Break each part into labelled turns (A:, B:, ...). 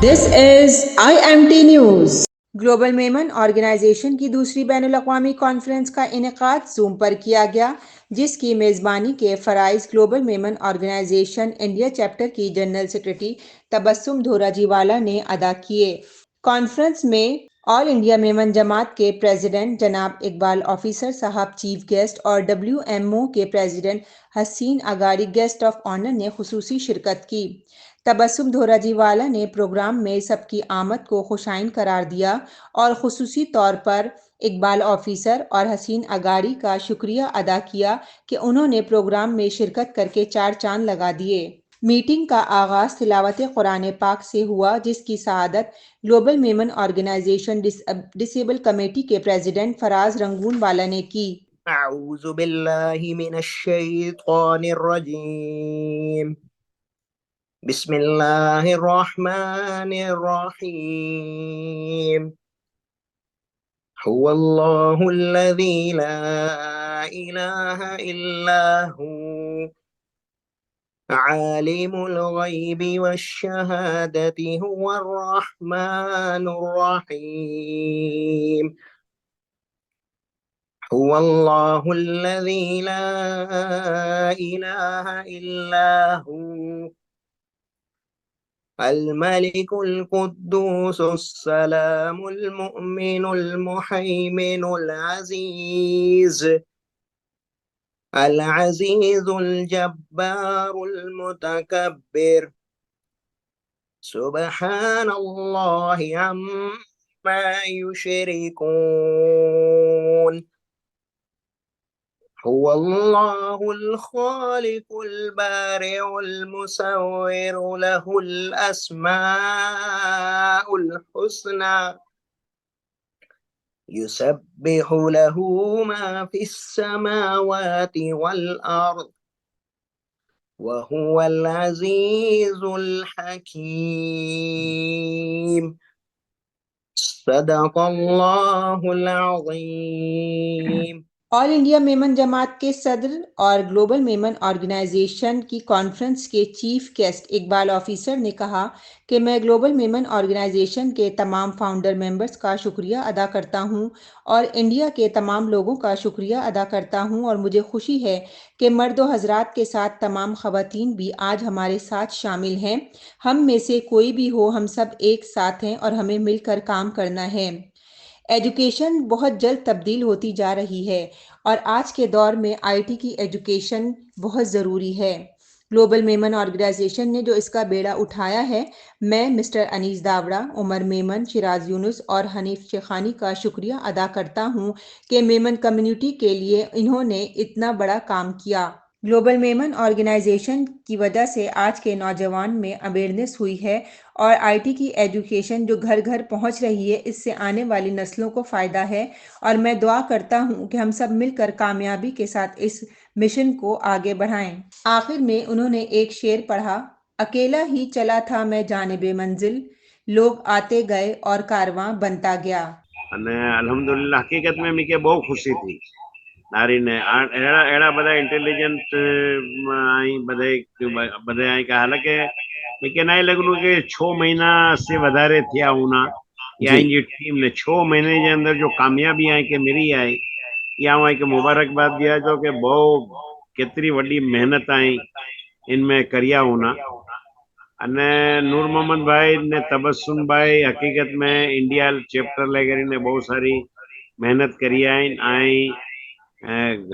A: This is IMT News. Global Memon organisation की दूसरी बैनुल-अक़वामी conference का इनेकाद जूम पर किया गया, जिसकी मेज़बानी के फ़राइज़ global Memon organization India chapter की जनरल सेक्रेटरी तबस्सुम धोराजीवाला ने अदा किए। कॉन्फ्रेंस में ऑल इंडिया मेमन जमात के प्रेसिडेंट जनाब इकबाल ऑफिसर साहब चीफ गेस्ट और WMO के प्रेसिडेंट हसीन अगारी गेस्ट ऑफ ऑनर ने खुसूसी शिरकत की। तबस्सुम धोराजीवाला ने प्रोग्राम में सबकी आमद को खुशाइन करार दिया और खुसूसी तौर पर इकबाल ऑफिसर और हसीन अगारी का शुक्रिया अदा किया कि उन्होंने प्रोग्राम में शिरकत करके चार चांद लगा दिए। मीटिंग का आगाज तिलावत कुरान पाक से हुआ, जिसकी सआदत global Memon organization disable committee के प्रेसिडेंट फराज रंगून वाला ने की।
B: أعوذ بالله من الشيطان الرجيم بسم الله الرحمن الرحيم هو الله الذي لا إله إلا هو عالم الغيب والشهادة هو الرحمن الرحيم هو الله الذي لا إله إلا هو الملك القدوس السلام المؤمن المهيمن العزيز الجبار المتكبر سبحان الله عما يشركون هو الله الخالق البارئ المصور له الأسماء الحسنى يسبح له ما في السماوات والأرض وهو العزيز الحكيم صدق الله العظيم।
A: ऑल इंडिया मेमन जमात के सदर और ग्लोबल मेमन ऑर्गेनाइजेशन की कॉन्फ्रेंस के चीफ गेस्ट इकबाल ऑफिसर ने कहा कि मैं ग्लोबल मेमन ऑर्गेनाइजेशन के तमाम फाउंडर मेंबर्स का शुक्रिया अदा करता हूं और इंडिया के तमाम लोगों का शुक्रिया अदा करता हूं और मुझे खुशी है कि मर्दो हजरात के साथ तमाम खवातीन भी आज हमारे साथ शामिल हैं। हम में से कोई भी हो, हम सब एक साथ हैं और हमें मिलकर काम करना है। एजुकेशन बहुत जल्द तब्दील होती जा रही है और आज के दौर में IT की एजुकेशन बहुत ज़रूरी है। ग्लोबल मेमन ऑर्गेनाइजेशन ने जो इसका बेड़ा उठाया है, मैं मिस्टर अनीस दावड़ा, उमर मेमन, शिराज यूनुस और हनीफ शेखानी का शुक्रिया अदा करता हूं कि मेमन कम्युनिटी के लिए इन्होंने इतना बड़ा काम किया। ग्लोबल मेमन ऑर्गेनाइजेशन की वजह से आज के नौजवान में अवेयरनेस हुई है और IT की एजुकेशन जो घर घर पहुंच रही है, इससे आने वाली नस्लों को फ़ायदा है और मैं दुआ करता हूं कि हम सब मिलकर कामयाबी के साथ इस मिशन को आगे बढ़ाएं। आखिर में उन्होंने एक शेर पढ़ा, अकेला ही चला था मैं जानिबे मंजिल, लोग आते गए और कारवां बनता गया।
C: અને અલ્હમ્દુલિલ્લાહ હકીકતમાં મીકે બહુ ખુશી थी નારીને એડા એડા બધા ઇન્ટેલિજન્ટ आई बधे बधे आई का हालांकि मीके नहीं लगनु के 6 महीना से વધારે થયા હોના या जी टीम ने 6 महीने के अंदर जो कामयाबी आई के मेरी आई या आई के मुबारकबाद दिया जो के बहुत केतरी वडी मेहनत आई इनमें करिया होना અને નૂર મોહમ્મદ ભાઈ ને તબસ્સુમ ભાઈ હકીકત में इंडिया चैप्टर लेकर ने बहुत सारी मेहनत करी आई आई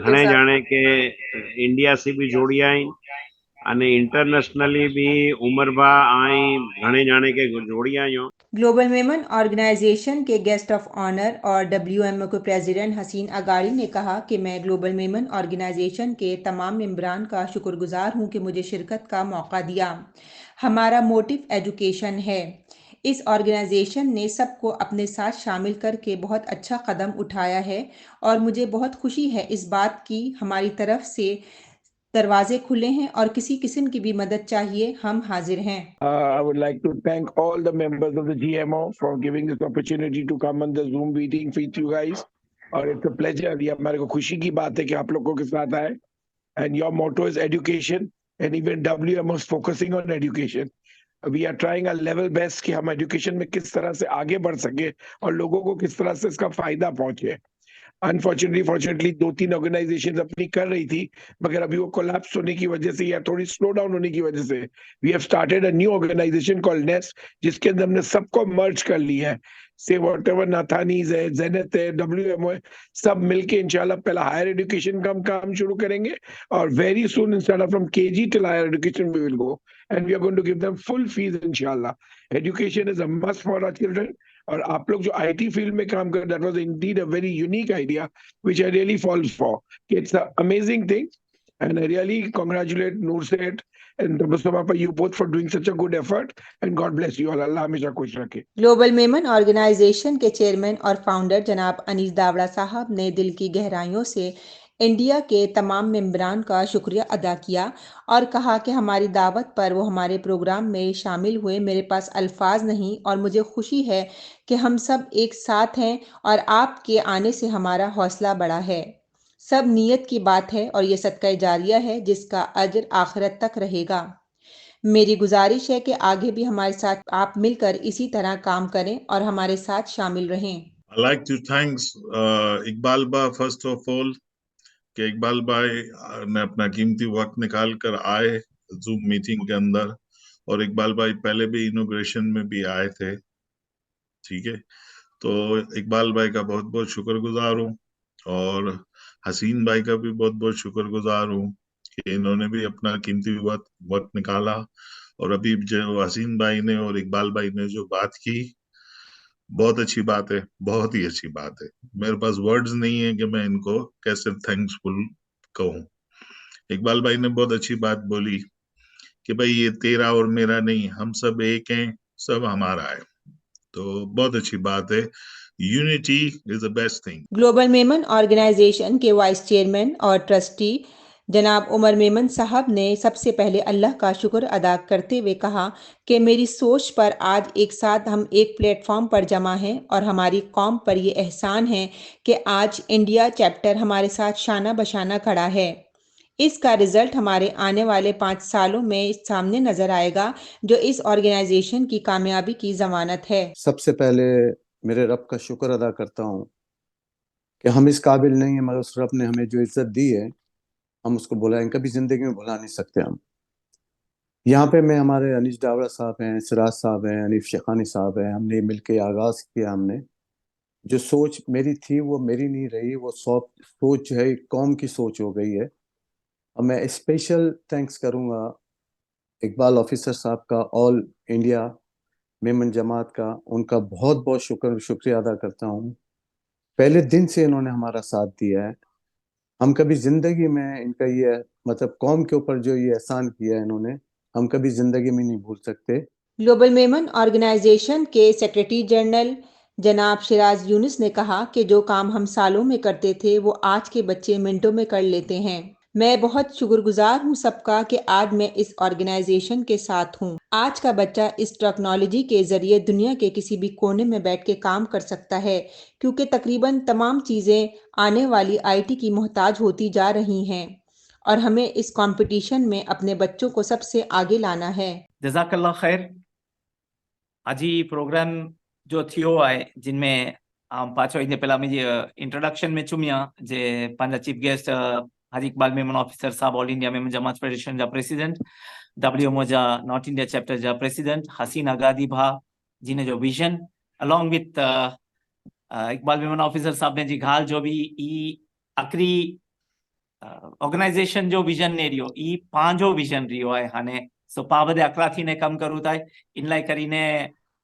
C: घणे जाने के इंडिया से भी जोड़ी आई અને इंटरनेशनली भी उमरभा आई घणे जाने के जोड़ी आयो।
A: ग्लोबल मेमन ऑर्गेनाइजेशन के गेस्ट ऑफ ऑनर और WMO के प्रेसिडेंट हसीन अगाड़ी ने कहा कि मैं ग्लोबल मेमन ऑर्गेनाइजेशन के तमाम मेंबरान का शुक्रगुजार हूं कि मुझे शिरकत का मौका दिया। हमारा मोटिव एजुकेशन है। इस ऑर्गेनाइजेशन ने सबको अपने साथ शामिल करके बहुत अच्छा कदम उठाया है और मुझे बहुत खुशी है इस बात की हमारी तरफ से दरवाजे खुले हैं और किसी किस्म की भी मदद चाहिए हम हाजिर हैं।
D: I would like to thank all the members of the GMO for giving this opportunity to come on the Zoom meeting with you guys. और it's a pleasure. ये हमारे को खुशी की बात है कि आप लोगों के साथ आए. And your motto is education, and even WMO is focusing on education. We are trying a level best कि हम एजुकेशन में किस तरह से आगे बढ़ सके और लोगों को किस तरह से इसका फायदा पहुंचे। फॉर्चुनेटली 2-3 ऑर्गेनाइजेशन अपनी कर रही थी, मगर अभी वो कोलैप्स होने की वजह से या थोड़ी स्लो डाउन होने की वजह से we have started a new organisation called Nest, जिसके अंदर हमने सबको मर्ज कर लिया है। से व्हाटएवर नाथानीज है, जेनेट है, WMO है, सब मिलके इंशाल्लाह पहला हायर एजुकेशन का हम काम शुरू करेंगे और very soon instead of from KG till higher education we will go and we are going to give them full fees इंशाल्लाह। Education is a must for our children. और आप लोग जो आईटी फील्ड में काम कर, that was indeed a very unique idea which I really fall for. It's a amazing thing and I really congratulate Noorset and Tabassum you both for doing such a good effort and God bless you all. Allah हमेशा खुश रखे।
A: Global Memon organisation के chairman और founder जनाब अनीस दावड़ा साहब ने दिल की गहराइयों से इंडिया के तमाम मेंबरान का शुक्रिया अदा किया और कहा कि हमारी दावत पर वो हमारे प्रोग्राम में शामिल हुए। मेरे पास अल्फाज नहीं और मुझे खुशी है कि हम सब एक साथ हैं और आपके आने से हमारा हौसला बढ़ा है। सब नीयत की बात है और ये सदका जारिया है जिसका अजर आखिरत तक रहेगा। मेरी गुजारिश है कि आगे भी हमारे साथ आप मिलकर इसी तरह काम करें और हमारे साथ शामिल रहें।
E: I'd like to thank Iqbal बा first of all कि इकबाल भाई ने अपना कीमती वक्त निकाल कर आए जूम मीटिंग के अंदर, और इकबाल भाई पहले भी इनॉग्रेशन में भी आए थे। ठीक है, तो इकबाल भाई का बहुत बहुत शुक्रगुजार हूँ और हसीन भाई का भी बहुत बहुत शुक्रगुजार हूँ कि इन्होंने भी अपना कीमती वक्त निकाला। और अभी जो हसीन भाई ने और इकबाल भाई ने जो बात की, बहुत अच्छी बात है, बहुत ही अच्छी बात है। मेरे पास वर्ड्स नहीं है कि मैं इनको कैसे थैंक्सफुल कहूँ। इकबाल भाई ने बहुत अच्छी बात बोली कि भाई ये तेरा और मेरा नहीं, हम सब एक हैं, सब हमारा है। तो बहुत अच्छी बात है। Unity is the best thing.
A: Global Memon organisation के वाइस चेयरमैन और ट्रस्टी जनाब उमर मेमन साहब ने सबसे पहले अल्लाह का शुक्र अदा करते हुए कहा कि मेरी सोच पर आज एक साथ हम एक प्लेटफॉर्म पर जमा हैं और हमारी कौम पर ये एहसान है कि आज इंडिया चैप्टर हमारे साथ शाना बशाना खड़ा है। इसका रिजल्ट हमारे आने वाले 5 सालों में सामने नजर आएगा, जो इस ऑर्गेनाइजेशन की कामयाबी की जमानत है।
F: सबसे पहले मेरे रब का शुक्र अदा करता हूँ कि हम इस काबिल नहीं है, मगर उस रब ने हमें जो इज्जत दी है हम उसको भुलाएं, कभी जिंदगी में भुला नहीं सकते हम। यहाँ पे मैं, हमारे अनीस डावड़ा साहब हैं, सिराज साहब हैं, अनीफ शेखानी साहब हैं, हमने मिलके आगाज किया। हमने जो सोच मेरी थी वो मेरी नहीं रही, वो सोच जो है एक कौम की सोच हो गई है। और मैं स्पेशल थैंक्स करूँगा इकबाल ऑफिसर साहब का, ऑल इंडिया मेमन जमात का, उनका बहुत बहुत शुक्रिया अदा करता हूँ। पहले दिन से इन्होंने हमारा साथ दिया है। हम कभी जिंदगी में इनका ये, मतलब कौम के ऊपर जो ये एहसान किया है इन्होंने, हम कभी जिंदगी में नहीं भूल सकते।
A: ग्लोबल मेमन ऑर्गेनाइजेशन के सेक्रेटरी जनरल जनाब शिराज यूनुस ने कहा कि जो काम हम सालों में करते थे वो आज के बच्चे मिनटों में कर लेते हैं। मैं बहुत शुक्रगुजार हूँ सबका कि आज मैं इस ऑर्गेनाइजेशन के साथ हूँ। आज का बच्चा इस टेक्नोलॉजी के जरिए दुनिया के किसी भी कोने में बैठ के काम कर सकता है, क्योंकि तकरीबन तमाम चीजें आने वाली आईटी की मोहताज होती जा रही हैं और हमें इस कंपटीशन में अपने बच्चों को सबसे आगे लाना है।
G: जज़ाकल्लाह खैर। आज प्रोग्राम जो थियो है जिनमें पाचो इन पहला मुझे इंट्रोडक्शन में चुमिया जे पंजा चीफ गेस्ट हाजी इकबाल मेमन ऑफिसर साहब, ऑल इंडिया मेमन जमात फेडरेशन जा प्रेसिडेंट, WMO जा नॉर्थ इंडिया चैप्टर जा प्रेसिडेंट हसीन आगादी भा जिन्हें जो vision along with Iqbal Memon officer साहब ने जी घाल जो भी ई आखिरी ऑर्गेनाइजेशन जो विजन ने रियो ई पांचो विजन रियो है हाने सो पाबदे अकरा थी ने कम करूँ था इन लाइक करीने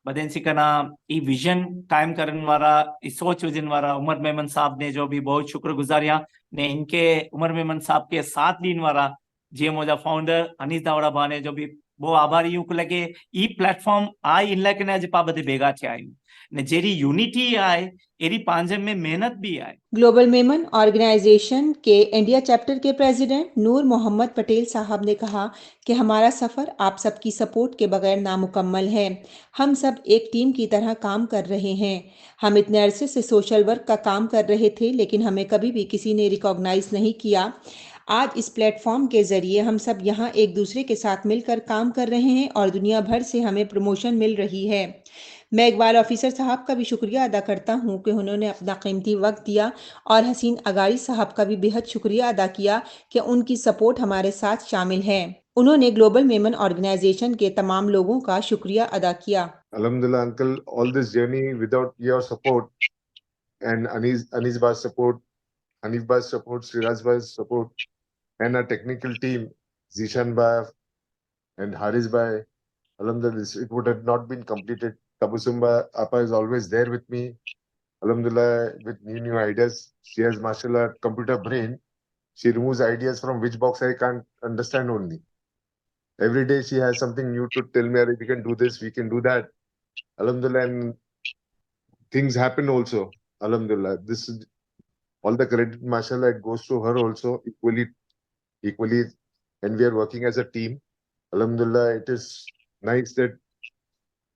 G: बदेन सिकना ई विजन कायम करने वाला, ई सोच विजन वाला उमर मेमन साहब ने जो भी बहुत शुक्रगुजारिया ने इनके उमर मेमन साहब के साथ दिन वाला GMO जा फाउंडर अनीस दावड़ा भा ने जो भी वो आभारी हूँ लगे ई प्लेटफॉर्म आई इन लाइक ने आज पाबदे बेगा थे आई ने जेरी यूनिटी आए एरी पांजे में मेहनत भी आए।
A: ग्लोबल मेमन ऑर्गेनाइजेशन के इंडिया चैप्टर के प्रेसिडेंट नूर मोहम्मद पटेल साहब ने कहा कि हमारा सफ़र आप सबकी सपोर्ट के बगैर नामुकम्मल है। हम सब एक टीम की तरह काम कर रहे हैं। हम इतने अरसे से सोशल वर्क का काम कर रहे थे, लेकिन हमें कभी भी किसी ने रिकॉग्नाइज नहीं किया। आज इस प्लेटफॉर्म के जरिए हम सब यहाँ एक दूसरे के साथ मिलकर काम कर रहे हैं और दुनिया भर से हमें प्रमोशन मिल रही है। मैं इकबाल ऑफिसर साहब का भी शुक्रिया अदा करता हूँ कि उन्होंने अपना कीमती वक्त दिया और हसीन अगारी साहब का भी बेहद शुक्रिया अदा किया कि उनकी सपोर्ट हमारे साथ शामिल है। उन्होंने ग्लोबल मेमन ऑर्गेनाइजेशन के तमाम लोगों का शुक्रिया अदा किया।
H: Alhamdulillah, uncle, all this journey without your support and Anis Bhai's support, Hanif Bhai's support, Sriraj Bhai's support, and our technical team, Zishan Bhai and Haris Bhai, Alhamdulillah, it would have not been completed. Tabusum Bhai, Appa is always there with me. Alhamdulillah, with new ideas. She has, mashallah, computer brain. She removes ideas from which box I can't understand only. Every day she has something new to tell me, we can do this, we can do that. Alhamdulillah, and things happen also. Alhamdulillah. This is all the credit, mashallah, it goes to her also equally, and we are working as a team. Alhamdulillah, it is nice that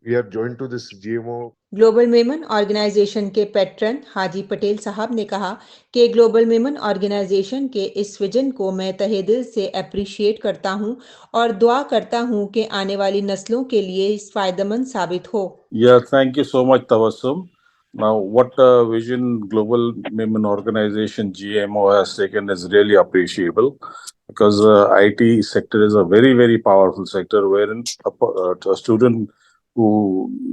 H: we are joined to this GMO.
A: Global Memon organisation के patron Haji Patel sahab ने कहा कि global Memon organisation के इस vision को मैं तहे दिल से अप्रिशिएट करता हूं और दुआ करता हूं कि आने वाली नस्लों के लिए इस फायदेमंद साबित हो।
I: Yeah, thank you so much, Tabassum. Now, what vision Global Women Organization GMO has taken is really appreciable, because IT sector is a very, very powerful sector wherein a student who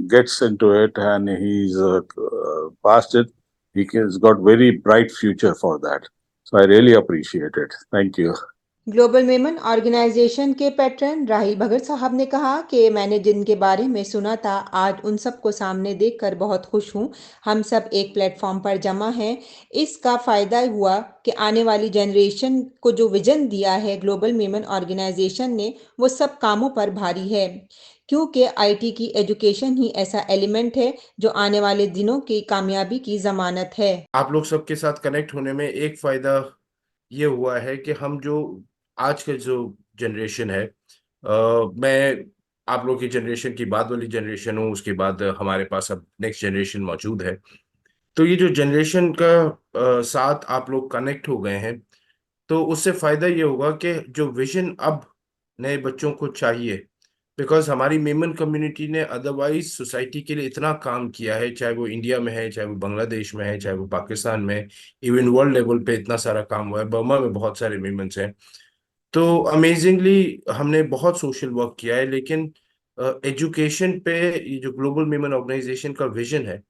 I: gets into it and he's passed it, he's got very bright future for that. So I really appreciate it. Thank you.
A: Global Memon organisation के patron Rahil Bhagat sahab ने कहा कि मैंने जिनके बारे में सुना था, आज उन सबको सामने देखकर बहुत खुश हूं। हम सब एक प्लेटफॉर्म पर जमा हैं। इसका फ़ायदा हुआ कि आने वाली जनरेशन को जो विजन दिया है ग्लोबल मेमन ऑर्गेनाइजेशन ने, वो सब कामों पर भारी है, क्योंकि आईटी की एजुकेशन ही ऐसा एलिमेंट है जो आने वाले दिनों की कामयाबी की ज़मानत है।
J: आप लोग सबके साथ कनेक्ट होने में एक फ़ायदा ये हुआ है कि हम जो आज के जो जनरेशन है, मैं आप लोग की जनरेशन की बाद वाली जनरेशन हूँ, उसके बाद हमारे पास अब नेक्स्ट जनरेशन मौजूद है। तो ये जो जनरेशन का साथ आप लोग कनेक्ट हो गए हैं, तो उससे फ़ायदा ये होगा कि जो विजन अब नए बच्चों को चाहिए, बिकॉज हमारी मेमन कम्युनिटी ने अदरवाइज सोसाइटी के लिए इतना काम किया है, चाहे वो इंडिया में है, चाहे वो बांग्लादेश में है, चाहे वो पाकिस्तान में, इवन वर्ल्ड लेवल पे इतना सारा काम हुआ है, बर्मा में बहुत सारे मेमन्स हैं। तो अमेजिंगली हमने बहुत सोशल वर्क किया है, लेकिन एजुकेशन पे ये जो ग्लोबल मेमन ऑर्गेनाइजेशन का विजन है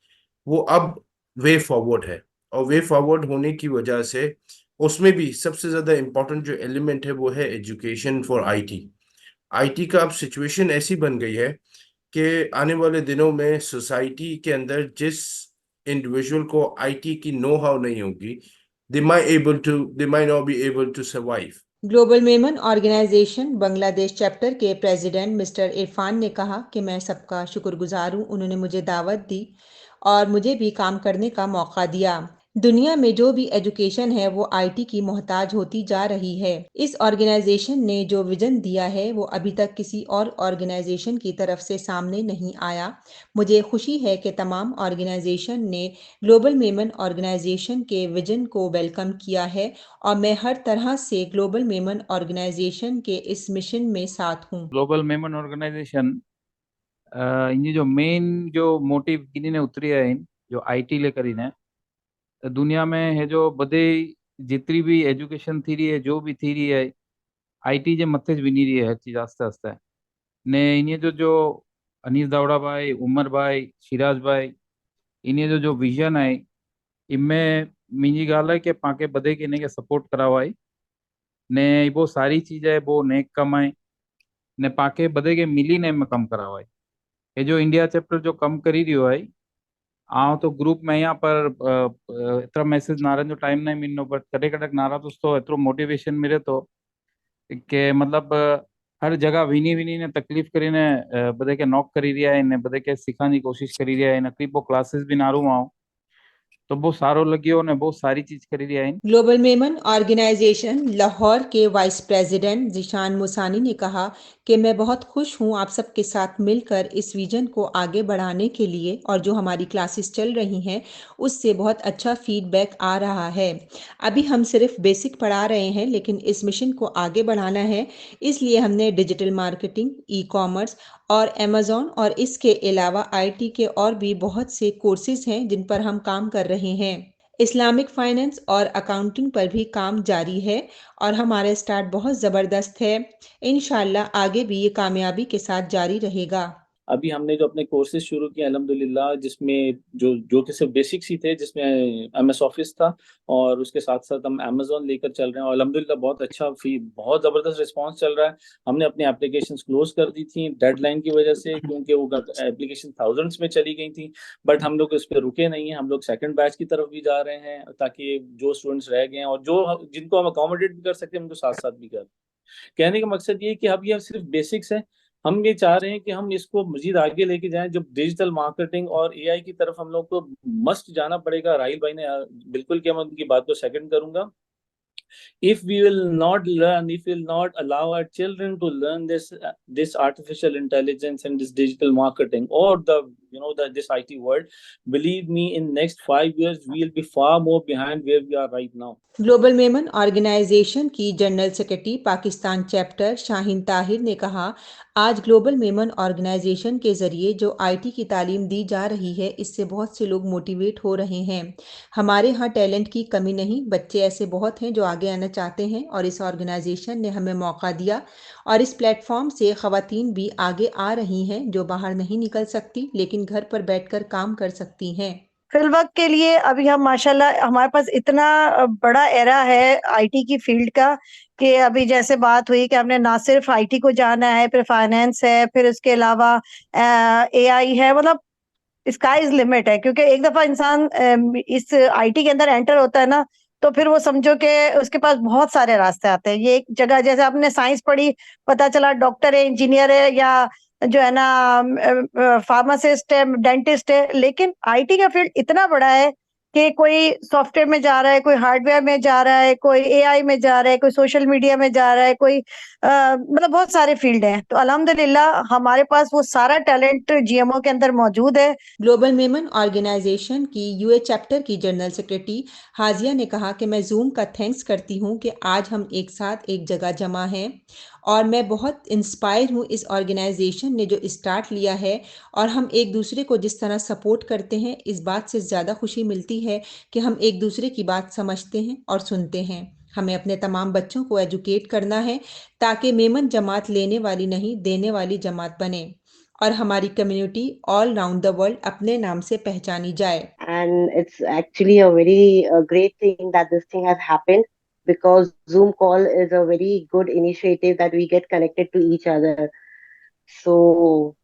J: वो अब वे फॉरवर्ड है, और वे फॉरवर्ड होने की वजह से उसमें भी सबसे ज़्यादा इम्पोर्टेंट जो एलिमेंट है वो है एजुकेशन फॉर आईटी का अब सिचुएशन ऐसी बन गई है कि आने वाले दिनों में सोसाइटी के अंदर जिस इंडिविजुअल को आईटी की नो हाउ नहीं होगी, they might not be able to survive.
A: Global Memon organisation Bangladesh chapter के प्रेसिडेंट मिस्टर इरफान ने कहा कि मैं सबका शुक्रगुजार हूं, उन्होंने मुझे दावत दी और मुझे भी काम करने का मौका दिया। दुनिया में जो भी एजुकेशन है वो आईटी की मोहताज होती जा रही है। इस ऑर्गेनाइजेशन ने जो विजन दिया है वो अभी तक किसी और ऑर्गेनाइजेशन की तरफ से सामने नहीं आया। मुझे खुशी है कि तमाम ऑर्गेनाइजेशन ने ग्लोबल मेमन ऑर्गेनाइजेशन के विजन को वेलकम किया है और मैं हर तरह से ग्लोबल मेमन ऑर्गेनाइजेशन के इस मिशन में साथ हूँ।
K: ग्लोबल मेमन ऑर्गेनाइजेशन इनकी जो मेन जो मोटिव इन्हें उतरी है, इन जो आईटी लेकर इन्हें दुनिया में है जो बदे जितनी भी एजुकेशन थी रही है, जो भी थी रही है, आईटी जे मथे ज विनी रही है हर चीज आस्ते आस्ते ने। इन्हें जो अनीस दावड़ा भाई, उमर भाई, सिराज भाई, इन्हें जो विजन है, इनमें मुंहिंजी ॻाल्हि है कि पाके बदे के इन्हें सपोर्ट करावाई ने, वो सारी चीज़ है वो नेक कम है ने, पाके बदे के मिली ने में कम करावाई। ये जो इंडिया चैप्टर जो कम करी रही है, आओ तो ग्रुप में यहाँ पर इतना मैसेज नारन जो टाइम नहीं मिलनो, बट कड़े कड़क नारा दोस्तों इतना मोटिवेशन मिले तो कि मतलब हर जगह विनी विनी ने तकलीफ करी ने बदे के नॉक करी रिया है, ने बदे के सिखाने की कोशिश करी रिया है, नकली वो क्लासेस भी नारू आओ तो બહુ સારો લગ્યો અને બહુ સારી ચીજ કરી રહ્યા हैं।
A: ग्लोबल मेमन ऑर्गेनाइजेशन लाहौर के वाइस प्रेसिडेंट जिशान मुसानी ने कहा कि मैं बहुत खुश हूं आप सबके साथ मिलकर इस विजन को आगे बढ़ाने के लिए, और जो हमारी क्लासेस चल रही हैं उससे बहुत अच्छा फीडबैक आ रहा है। अभी हम सिर्फ बेसिक पढ़ा रहे हैं, लेकिन इस मिशन को आगे बढ़ाना है, इसलिए हमने डिजिटल मार्केटिंग, ई कॉमर्स और अमेज़ॉन और इसके अलावा आईटी के और भी बहुत से कोर्सेज हैं जिन पर हम काम कर रहे हैं। इस्लामिक फाइनेंस और अकाउंटिंग पर भी काम जारी है और हमारा स्टार्ट बहुत ज़बरदस्त है। इंशाल्लाह आगे भी ये कामयाबी के साथ जारी रहेगा।
L: अभी हमने जो अपने कोर्सेज शुरू किए अल्हम्दुलिल्लाह, जिसमें जो कि सिर्फ बेसिक्स ही थे, जिसमें एमएस ऑफिस था और उसके साथ साथ हम अमेज़ॉन लेकर चल रहे हैं और अल्हम्दुलिल्लाह बहुत अच्छा बहुत ज़बरदस्त रिस्पांस चल रहा है। हमने अपनी एप्लीकेशंस क्लोज कर दी थी डेडलाइन की वजह से, क्योंकि वो एप्लीकेशन थाउजेंड्स में चली गई थी, बट हम लोग इस पर रुके नहीं हैं। हम लोग सेकंड बैच की तरफ भी जा रहे हैं ताकि जो स्टूडेंट्स रह गए हैं और जो जिनको हम अकोमोडेट भी कर सकते हैं उनको साथ साथ भी कर। कहने का मकसद ये कि अब ये सिर्फ बेसिक्स है, हम ये चाह रहे हैं कि हम इसको मजीद आगे लेके जाएं। जब डिजिटल मार्केटिंग और एआई की तरफ हम लोग को मस्ट जाना पड़ेगा। राहिल भाई ने बिल्कुल किया, मैं उनकी बात को सेकंड करूंगा। If we will not learn, if we will not allow our children to learn this artificial intelligence and this digital marketing or this IT world, believe me, in next 5 years we will be far more behind where we are right now.
A: Global Memon organisation की general secretary Pakistan chapter Shaheen Tahir ने कहा, आज global Memon organisation के ज़रिए जो IT की तालीम दी जा रही है, इससे बहुत से लोग मोटिवेट हो रहे हैं। हमारे यहाँ टैलेंट की कमी नहीं, बच्चे ऐसे बहुत हैं जो आगे आना चाहते हैं और इस ऑर्गेनाइजेशन ने हमें मौका दिया और इस प्लेटफॉर्म से ख़वातीन भी आगे आ रही हैं जो बाहर नहीं निकल सकती लेकिन घर पर बैठकर काम कर सकती हैं।
M: फिलवक्त के लिए अभी हम माशाल्लाह हमारे पास इतना बड़ा एरा है आईटी की फील्ड का कि अभी जैसे बात हुई कि हमने ना सिर्फ आईटी को जाना है, फिर फाइनेंस है, फिर उसके अलावा एआई है, मतलब स्काई इज लिमिट है। क्योंकि एक दफा इंसान इस आईटी के अंदर एंटर होता है ना, तो फिर वो समझो कि उसके पास बहुत सारे रास्ते आते हैं। ये एक जगह जैसे आपने साइंस पढ़ी, पता चला डॉक्टर है, इंजीनियर है, या जो है ना फार्मासिस्ट है, डेंटिस्ट है, लेकिन आईटी का फील्ड इतना बड़ा है कि कोई सॉफ्टवेयर में जा रहा है, कोई हार्डवेयर में जा रहा है, कोई एआई में जा रहा है, कोई सोशल मीडिया में जा रहा है, कोई मतलब बहुत सारे फील्ड हैं। तो अल्हम्दुलिल्लाह हमारे पास वो सारा टैलेंट जीएमओ के अंदर मौजूद है।
A: ग्लोबल मेमन ऑर्गेनाइजेशन की यूए चैप्टर की जनरल सेक्रेटरी हाजिया ने कहा कि मैं जूम का थैंक्स करती हूं कि आज हम एक साथ एक जगह जमा हैं और मैं बहुत इंस्पायर हूं इस ऑर्गेनाइजेशन ने जो स्टार्ट लिया है और हम एक दूसरे को जिस तरह सपोर्ट करते हैं, इस बात से ज़्यादा खुशी मिलती है कि हम एक दूसरे की बात समझते हैं और सुनते हैं। हमें अपने तमाम बच्चों को एजुकेट करना है ताकि मेमन जमात लेने वाली नहीं, देने वाली जमात बने और हमारी community all round the world अपने नाम से पहचानी जाए।
N: And it's actually a very great thing that this thing has happened, because Zoom call is a very good initiative that we get connected to each other. So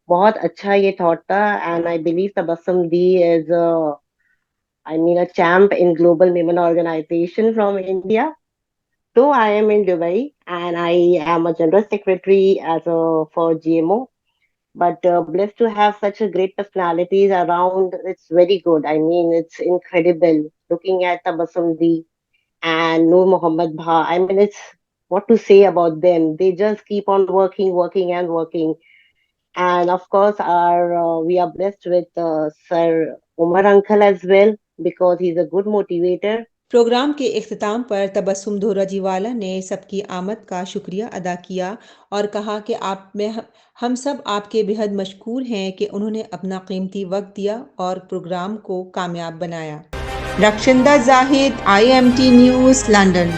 N: बहुत अच्छा ये thought था, and I believe Tabassum D is a champ in Global Women Organization from India. Though I am in Dubai and I am a general secretary for GMO, but blessed to have such a great personalities around. It's very good. I mean, it's incredible looking at Tabassum D and Noor Mohammad Bha. I mean, it's what to say about them. They just keep on working and working. And of course, we are blessed with Sir Umar Uncle as well, because he's a good motivator.
A: Programme के इख्तिताम पर तबस्सुम धोराजीवाला ने सबकी आमद का शुक्रिया अदा किया और कहा कि हम सब आपके बेहद मशकूर हैं कि उन्होंने अपना कीमती वक्त दिया और प्रोग्राम को कामयाब बनाया। रक्षिंदा जाहिद, IMT न्यूज़, लंदन।